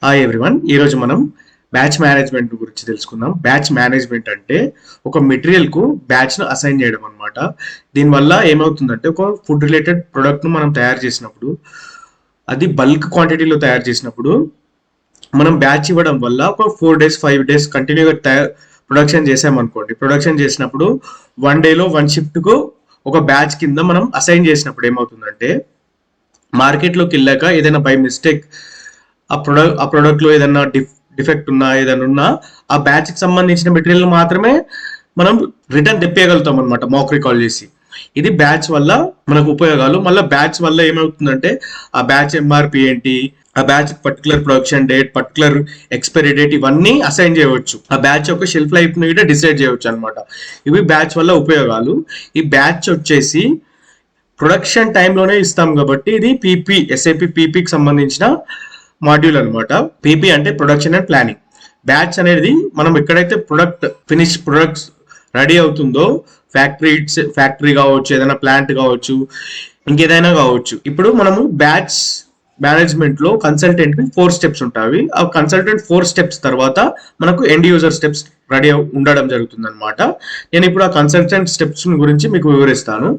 Hi everyone. ఈరోజు మనం batch management గురించి తెలుసుకుందాం. బ్యాచ్ మేనేజ్మెంట్ అంటే ఒక మెటీరియల్కు బ్యాచ్ను అసైన్ చేయడం అనమాట. దీనివల్ల ఏమవుతుందంటే ఒక ఫుడ్ రిలేటెడ్ ప్రోడక్ట్ను మనం తయారు చేసినప్పుడు, అది బల్క్ క్వాంటిటీలో తయారు చేసినప్పుడు మనం బ్యాచ్ ఇవ్వడం వల్ల ఒక 4 days 5 days కంటిన్యూగా ప్రొడక్షన్ చేసామనుకోండి. ప్రొడక్షన్ చేసినప్పుడు 1 dayలో 1 షిఫ్ట్కు ఒక బ్యాచ్ కింద మనం అసైన్ చేసినప్పుడు ఏమవుతుందంటే మార్కెట్లోకి వెళ్ళాక ఏదైనా బై మిస్టేక్ ఆ ప్రోడక్ట్ లో ఏదైనా డిఫెక్ట్ ఉన్నా ఏదైనా ఉన్నా ఆ బ్యాచ్ కి సంబంధించిన మెటీరియల్ మాత్రమే మనం రిటర్న్ తెప్పేయగలుగుతాం అనమాట, మాక్ రికాల్ చేసి. ఇది బ్యాచ్ వల్ల మనకు ఉపయోగాలు. మళ్ళీ బ్యాచ్ వల్ల ఏమవుతుందంటే ఆ బ్యాచ్ ఎంఆర్పి ఏంటి, ఆ batch particular production date, particular expiry date ఇవన్నీ అసైన్ చేయవచ్చు. ఆ బ్యాచ్ యొక్క షెల్ఫ్ లైఫ్ ని కూడా డిసైడ్ చేయవచ్చు అనమాట. ఇవి బ్యాచ్ వల్ల ఉపయోగాలు. ఈ బ్యాచ్ వచ్చేసి ప్రొడక్షన్ టైంలోనే ఇస్తాం కాబట్టి ఇది పీపీ ఎస్ఏపి పీపీకి సంబంధించిన మాడ్యూల్ అనమాట. పీపీ అంటే ప్రొడక్షన్ అండ్ ప్లానింగ్. బ్యాచ్ అనేది మనం ఎక్కడైతే ప్రొడక్ట్స్ రెడీ అవుతుందో, ఫ్యాక్టరీ కావచ్చు, ఏదైనా ప్లాంట్ కావచ్చు, ఇంకేదైనా కావచ్చు. ఇప్పుడు మనము బ్యాచ్ మేనేజ్మెంట్ లో కన్సల్టెంట్ కి 4 స్టెప్స్ ఉంటాయి. ఆ కన్సల్టెంట్ 4 స్టెప్స్ తర్వాత మనకు ఎండ్ యూజర్ స్టెప్స్ రెడీ ఉండడం జరుగుతుంది అనమాట. నేను ఇప్పుడు ఆ కన్సల్టెంట్ స్టెప్స్ గురించి మీకు వివరిస్తాను.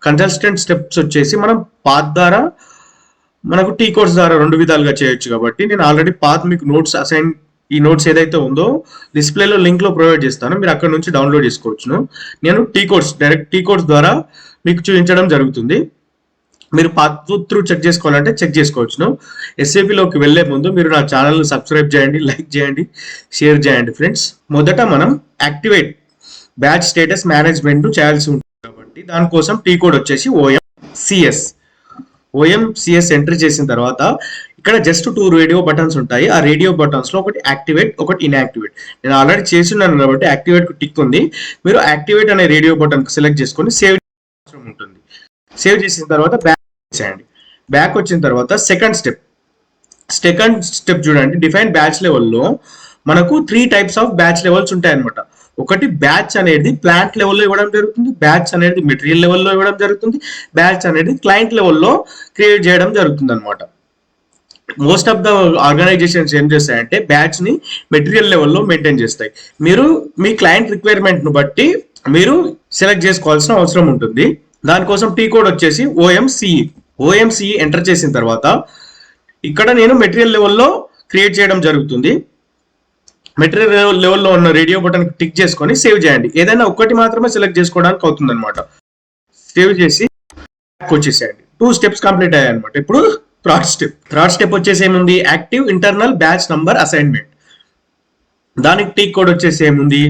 కన్సల్టెంట్ స్టెప్స్ వచ్చేసి మనం పాత్ ద్వారా, మనకు టీ కోర్స్ ద్వారా 2 విధాలుగా చేయొచ్చు. కాబట్టి నేను ఆల్రెడీ పాత్ మీకు నోట్స్ అసైన్, ఈ నోట్స్ ఏదైతే ఉందో డిస్ప్లేలో లింక్ లో ప్రొవైడ్ చేస్తాను, మీరు అక్కడ నుంచి డౌన్లోడ్ చేసుకోవచ్చును. నేను డైరెక్ట్ టీ కోర్స్ ద్వారా మీకు చూపించడం జరుగుతుంది. మీరు పాత్ త్రూ చెక్ చేసుకోవాలంటే చెక్ చేసుకోవచ్చును. ఎస్ఏపిలోకి వెళ్లే ముందు మీరు నా ఛానల్ సబ్స్క్రైబ్ చేయండి, లైక్ చేయండి, షేర్ చేయండి ఫ్రెండ్స్. మొదట మనం యాక్టివేట్ బ్యాచ్ స్టేటస్ మేనేజ్మెంట్ చేయాల్సి ఉంటుంది. కాబట్టి దానికోసం టీ కోడ్ వచ్చేసి ఓఎంసిఎస్ ఎంటర్ చేసిన తర్వాత ఇక్కడ జస్ట్ 2 రేడియో బటన్స్ ఉంటాయి. ఆ రేడియో బటన్స్ లో ఒకటి యాక్టివేట్, ఒకటి ఇన్యాక్టివేట్. నేను ఆల్రెడీ చేస్తున్నాను కాబట్టి యాక్టివేట్ కు టిక్ ఉంది. మీరు యాక్టివేట్ అనే రేడియో బటన్ సెలెక్ట్ చేసుకొని సేవ్ అవసరం ఉంటుంది. సేవ్ చేసిన తర్వాత బ్యాక్ చేయండి. బ్యాక్ వచ్చిన తర్వాత సెకండ్ స్టెప్ చూడండి. డిఫైన్ బ్యాచ్ లెవెల్లో మనకు 3 types ఆఫ్ బ్యాచ్ లెవెల్స్ ఉంటాయి అనమాట. ఒకటి బ్యాచ్ అనేది ప్లాంట్ లెవెల్లో ఇవ్వడం జరుగుతుంది, బ్యాచ్ అనేది మెటీరియల్ లెవెల్లో ఇవ్వడం జరుగుతుంది, బ్యాచ్ అనేది క్లయింట్ లెవెల్లో క్రియేట్ చేయడం జరుగుతుంది అనమాట. మోస్ట్ ఆఫ్ ద ఆర్గనైజేషన్స్ ఏం చేస్తాయంటే బ్యాచ్ ని మెటీరియల్ లెవెల్లో మెయింటైన్ చేస్తాయి. మీరు మీ క్లయింట్ రిక్వైర్మెంట్ ను బట్టి మీరు సెలెక్ట్ చేసుకోవాల్సిన అవసరం ఉంటుంది. దానికోసం టీ కోడ్ వచ్చేసి ఓఎంసిఈ ఎంటర్ చేసిన తర్వాత ఇక్కడ నేను మెటీరియల్ లెవెల్లో క్రియేట్ చేయడం జరుగుతుంది. మెటీరియల్ లెవెల్లో ఉన్న రేడియో బటన్ టిక్ చేసుకొని సేవ్ చేయండి. ఏదైనా ఒక్కటి మాత్రమే సెలెక్ట్ చేసుకోవడానికి అవుతుంది అనమాట. సేవ్ చేసి వచ్చేసేయండి. 2 steps కంప్లీట్ అయ్యాయి అనమాట. ఇప్పుడు థర్డ్ స్టెప్ వచ్చేసి ఏముంది, active internal batch number assignment. దానికి టీ కోడ్ వచ్చేసి ఏముంది,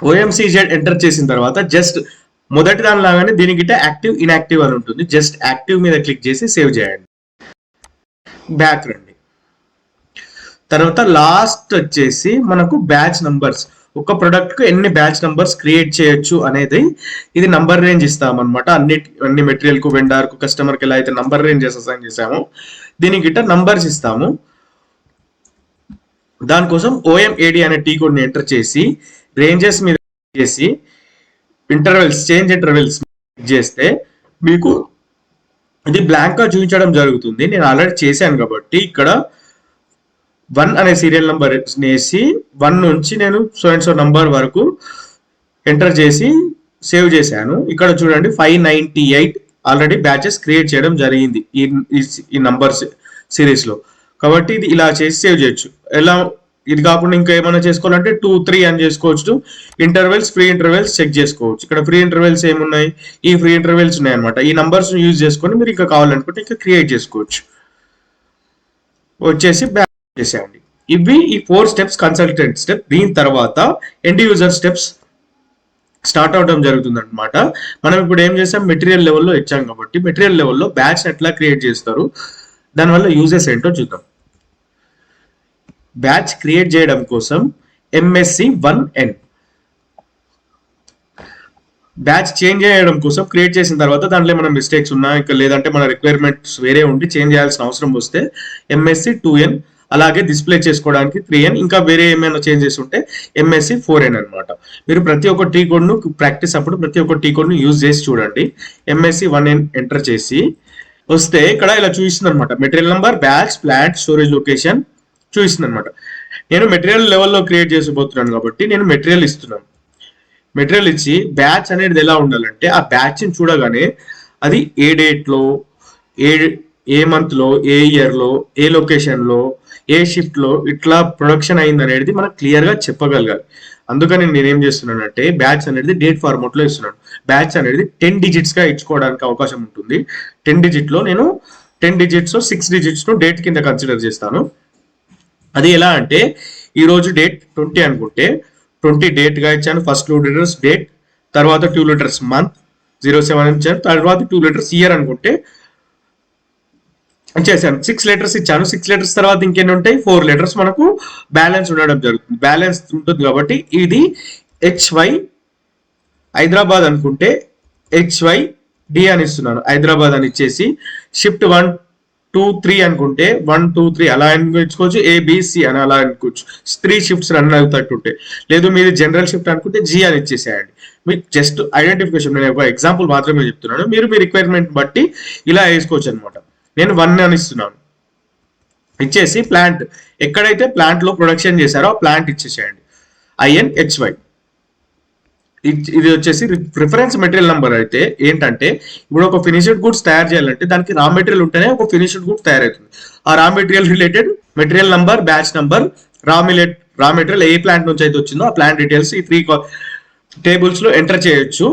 ఓఎంసిజెడ్ ఎంటర్ చేసిన తర్వాత జస్ట్ మొదటి దాని లాగానే దీనికి యాక్టివ్ ఇన్యాక్టివ్ అని ఉంటుంది. జస్ట్ యాక్టివ్ మీద క్లిక్ చేసి సేవ్ చేయండి. బ్యాక్ రండి. తర్వాత లాస్ట్ వచ్చేసి మనకు బ్యాచ్ నంబర్స్. ఒక ప్రొడక్ట్ కు ఎన్ని బ్యాచ్ నంబర్స్ క్రియేట్ చేయొచ్చు అనేది ఇది నంబర్ రేంజ్ ఇస్తామన్నమాట. అన్ని మెటీరియల్ కు, వెండర్ కు, కస్టమర్ కి ఎలా అయితే నంబర్ రేంజెస్ అసైన్ చేసామో దీనికి నంబర్స్ ఇస్తాము. దానికోసం ఓఎంఏడి అనే టీ కోడ్ ని ఎంటర్ చేసి రేంజెస్ మీద చేసి చేంజ్ ఇంటర్వెల్స్ చేస్తే మీకు ఇది బ్లాంక్ గా చూపించడం జరుగుతుంది. నేను ఆల్రెడీ చేశాను కాబట్టి ఇక్కడ 1 అనే సీరియల్ నంబర్ వేసి 1 నుంచి నేను సో నంబర్ వరకు ఎంటర్ చేసి సేవ్ చేశాను. ఇక్కడ చూడండి 598 ఆల్రెడీ బ్యాచెస్ క్రియేట్ చేయడం జరిగింది ఈ నంబర్ సిరీస్ లో. కాబట్టి ఇది ఇలా చేసి సేవ్ చేయొచ్చు. ఎలా ఇది కాకుండా ఇంకా ఏమైనా చేసుకోవాలంటే 2, 3 అని చేసుకోవచ్చు. ఫ్రీ ఇంటర్వెల్స్ చెక్ చేసుకోవచ్చు. ఇక్కడ ఫ్రీ ఇంటర్వెల్స్ ఏమున్నాయి, ఈ ఫ్రీ ఇంటర్వెల్స్ ఉన్నాయి అనమాట. ఈ నంబర్స్ యూజ్ చేసుకొని మీరు ఇంకా కావాలనుకుంటే ఇంకా క్రియేట్ చేసుకోవచ్చు. వచ్చేసి బ్యాక్ చేసేయండి. ఇవి ఈ 4 స్టెప్స్ కన్సల్టెంట్ స్టెప్. దీని తర్వాత ఎండ్ యూజర్ స్టెప్స్ స్టార్ట్ అవడం జరుగుతుంది అనమాట. మనం ఇప్పుడు ఏం చేసాం, మెటీరియల్ లెవెల్లో ఇచ్చాం కాబట్టి మెటీరియల్ లెవెల్లో బ్యాచ్ ఎట్లా క్రియేట్ చేస్తారు, దానివల్ల యూజెస్ ఏంటో చూద్దాం. బ్యాచ్ క్రియేట్ చేయడం కోసం MSC1N, బ్యాచ్ చేంజ్ చేయడం కోసం క్రియేట్ చేసిన తర్వాత దాంట్లో ఏమైనా మిస్టేక్స్ ఉన్నా, ఇంకా లేదంటే మన రిక్వైర్మెంట్స్ వేరే ఉండి చేంజ్ చేయాల్సిన అవసరం వస్తే MSC2N, అలాగే డిస్ప్లే చేసుకోవడానికి 3N, ఇంకా వేరే ఏమైనా చేంజెస్ ఉంటే MSC4N అనమాట. మీరు ప్రతి ఒక్క టీ కోడ్ ను ప్రాక్టీస్ అప్పుడు ప్రతి ఒక్క టీ కోడ్ ను యూజ్ చేసి చూడండి. MSC1N ఎంటర్ చేసి వస్తే ఇక్కడ ఇలా చూపిస్తుంది అనమాట, material number, batch, plant, storage location చూపిస్తుంది అనమాట. నేను మెటీరియల్ లెవెల్లో క్రియేట్ చేసిపోతున్నాను కాబట్టి నేను మెటీరియల్ ఇస్తున్నాను. మెటీరియల్ ఇచ్చి బ్యాచ్ అనేది ఎలా ఉండాలంటే ఆ బ్యాచ్ని చూడగానే అది ఏ డేట్లో, ఏ ఏ మంత్లో, ఏ ఇయర్లో, ఏ లొకేషన్లో, ఏ షిఫ్ట్లో ఇట్లా ప్రొడక్షన్ అయింది అనేది మనకు క్లియర్గా చెప్పగలగాలి. అందుకని నేను ఏం చేస్తున్నానంటే బ్యాచ్ అనేది డేట్ ఫార్మాట్లో ఇస్తున్నాను. బ్యాచ్ అనేది 10 డిజిట్స్గా ఇచ్చుకోవడానికి అవకాశం ఉంటుంది. 10 డిజిట్లో నేను 10 డిజిట్స్ 6 డిజిట్స్ను డేట్ కింద కన్సిడర్ చేస్తాను. అది ఎలా అంటే ఈరోజు డేట్ 20 అనుకుంటే 20 డేట్గా ఇచ్చాను. ఫస్ట్ 2 లెటర్స్ డేట్, తర్వాత 2 లెటర్స్ మంత్ 07 ఇచ్చాను, తర్వాత 2 లెటర్స్ ఇయర్ అనుకుంటే చేశాను. 6 లెటర్స్ ఇచ్చాను. 6 లెటర్స్ తర్వాత ఇంకెన్ని ఉంటాయి, 4 లెటర్స్ మనకు బ్యాలెన్స్ ఉండడం జరుగుతుంది. బ్యాలెన్స్ ఉంటుంది కాబట్టి ఇది HY హైదరాబాద్ అనుకుంటే HYD అని ఇస్తున్నాను. హైదరాబాద్ అని ఇచ్చేసి షిఫ్ట్ 1, 2, 3 అనుకుంటే 1, 2, 3 అలా ఇచ్చుకోవచ్చు. ABC అని అలా అనుకోవచ్చు. 3 షిఫ్ట్స్ రన్ అవుతుంటే, లేదు మీది జనరల్ షిఫ్ట్ అనుకుంటే G అని ఇచ్చేసేయండి. మీకు జస్ట్ ఐడెంటిఫికేషన్, నేను ఒక ఎగ్జాంపుల్ మాత్రమే చెప్తున్నాను. మీరు మీ రిక్వైర్మెంట్ బట్టి ఇలా వేసుకోవచ్చు అనమాట. నేను 1 అని ఇస్తున్నాను. ఇచ్చేసి ప్లాంట్, ఎక్కడైతే ప్లాంట్ లో ప్రొడక్షన్ చేశారో ఆ ప్లాంట్ ఇచ్చేసేయండి. INHY. ఇది వచ్చేసి రిఫరెన్స్ మెటీరియల్ నెంబర్. అయితే ఏంటంటే ఇప్పుడు ఒక ఫినిష్డ్ గుడ్స్ తయారు చేయాలంటే దానికి రా మెటీరియల్ ఉంటేనే ఒక ఫినిష్డ్ గుడ్స్ తయారవుతుంది. ఆ raw material related material number, batch number, raw material ఏ ప్లాంట్ నుంచి అయితే వచ్చిందో ఆ ప్లాంట్ డీటెయిల్స్ ఈ 3 టేబుల్స్ లో ఎంటర్ చేయొచ్చు.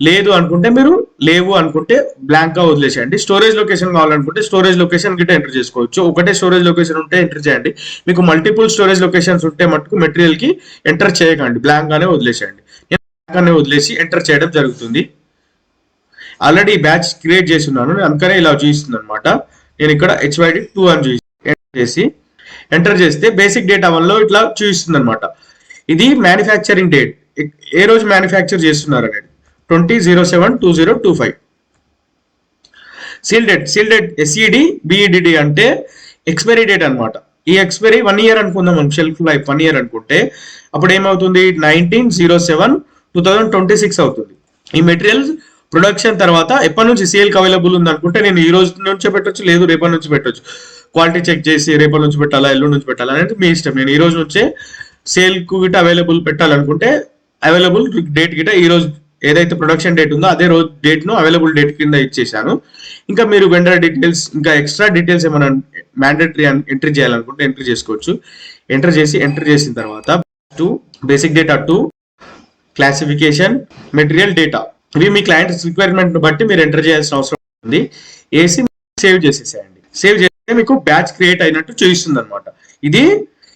లేదు అనుకుంటే మీరు లేవు అనుకుంటే బ్లాంక్ గా వదిలేసేయండి. స్టోరేజ్ లొకేషన్ కావాలనుకుంటే స్టోరేజ్ లొకేషన్ గిట్ట ఎంటర్ చేసుకోవచ్చు. ఒకటే స్టోరేజ్ లొకేషన్ ఉంటే ఎంటర్ చేయండి. మీకు మల్టిపుల్ స్టోరేజ్ లొకేషన్స్ ఉంటే మటుకు మెటీరియల్ కి ఎంటర్ చేయకండి, బ్లాంక్ గానే వదిలేసేయండి. నేను వదిలేసి ఎంటర్ చేయడం జరుగుతుంది. ఆల్రెడీ బ్యాచ్ క్రియేట్ చేసి ఉన్నాను, అందుకనే ఇలా చూపిస్తుంది అనమాట. నేను ఇక్కడ HYD2 అని ఎంటర్ చేస్తే బేసిక్ డేటా 1 లో ఇట్లా చూపిస్తుంది అనమాట. ఇది మ్యానుఫ్యాక్చరింగ్ డేట్, ఏ రోజు మ్యానుఫ్యాక్చర్ చేస్తున్నారు అనేది 20/07/2025. సీల్ డేట్ SED BEDD అంటే ఎక్స్పైరీ డేట్ అనమాట. ఈ ఎక్స్పైరీ 1 ఇయర్ అనుకుందాం మనం, షెల్ఫ్ లైఫ్ 1 ఇయర్ అనుకుంటే అప్పుడు ఏమవుతుంది 19/07/2026 అవుతుంది. ఈ మెటీరియల్ ప్రొడక్షన్ తర్వాత ఎప్పటి నుంచి సేల్ కి అవైలబుల్ ఉంది అనుకుంటే నేను ఈ రోజు నుంచే పెట్టొచ్చు, లేదు రేపటి నుంచి పెట్టొచ్చు. క్వాలిటీ చెక్ చేసి రేపటి నుంచి పెట్టాలా, ఎల్లుండి నుంచి పెట్టాలా అనేది మీ ఇష్టం. నేను ఈ రోజు నుంచే సేల్ కు గిట్ట అవైలబుల్ పెట్టాలనుకుంటే అవైలబుల్ డేట్ గిట్ట ఈ రోజు ఏదైతే ప్రొడక్షన్ డేట్ ఉందో అదే రోజు డేట్ ను అవైలబుల్ డేట్ కింద ఇచ్చేసాను. ఇంకా మీరు వెండర్ డీటెయిల్స్, ఇంకా ఎక్స్ట్రా డీటెయిల్స్ ఏమైనా మ్యాండేటరీ ఎంట్రీ చేయాలనుకుంటే ఎంట్రీ చేసుకోవచ్చు. ఎంటర్ చేసిన తర్వాత basic data 2, classification, material data, ఇవి మీ క్లయింట్స్ రిక్వైర్మెంట్ బట్టి మీరు ఎంటర్ చేయాల్సిన అవసరం ఉంది. ఏసీ సేవ్ చేసేసేయండి. సేవ్ చేస్తే మీకు బ్యాచ్ క్రియేట్ అయినట్టు చూపిస్తుంది అనమాట. ఇది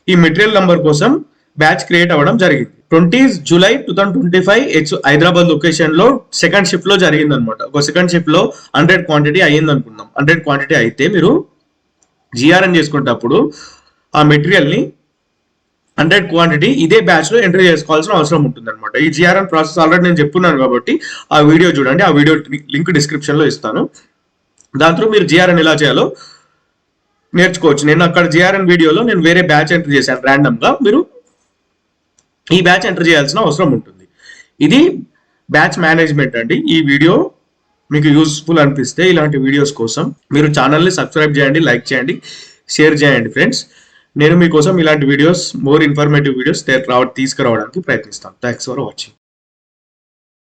ఈ మెటీరియల్ నంబర్ కోసం బ్యాచ్ క్రియేట్ అవ్వడం జరిగింది. 20 జూలై 2025 హైదరాబాద్ లొకేషన్ లో సెకండ్ షిఫ్ట్ లో జరిగింది అనమాట. ఒక సెకండ్ షిఫ్ట్ లో 100 క్వాంటిటీ అయ్యింది అనుకుందాం. 100 క్వాంటిటీ అయితే మీరు GRN చేసుకునేటప్పుడు ఆ మెటీరియల్ ని 100 క్వాంటిటీ ఇదే బ్యాచ్ లో ఎంట్రీ చేసుకోవాల్సిన అవసరం ఉంటుంది అనమాట. ఈ GRN ప్రాసెస్ ఆల్రెడీ నేను చెప్పున్నాను కాబట్టి ఆ వీడియో చూడండి. ఆ వీడియో లింక్ డిస్క్రిప్షన్ లో ఇస్తాను. దాంట్లో మీరు GRN ఎలా చేయాలో నేర్చుకోవచ్చు. నేను అక్కడ GRN వీడియోలో నేను వేరే బ్యాచ్ ఎంట్రీ చేశాను ర్యాండమ్ గా, మీరు ఈ బ్యాచ్ ఎంటర్ చేయాల్సిన అవసరం ఉంటుంది. ఇది బ్యాచ్ మేనేజ్మెంట్ అండి. ఈ వీడియో మీకు యూస్ఫుల్ అనిపిస్తే ఇలాంటి వీడియోస్ కోసం మీరు ఛానల్ని సబ్స్క్రైబ్ చేయండి, లైక్ చేయండి, షేర్ చేయండి ఫ్రెండ్స్. నేను మీకోసం ఇలాంటి వీడియోస్, మోర్ ఇన్ఫర్మేటివ్ వీడియోస్ తీసుకురావడానికి ప్రయత్నిస్తాను. Thanks for watching.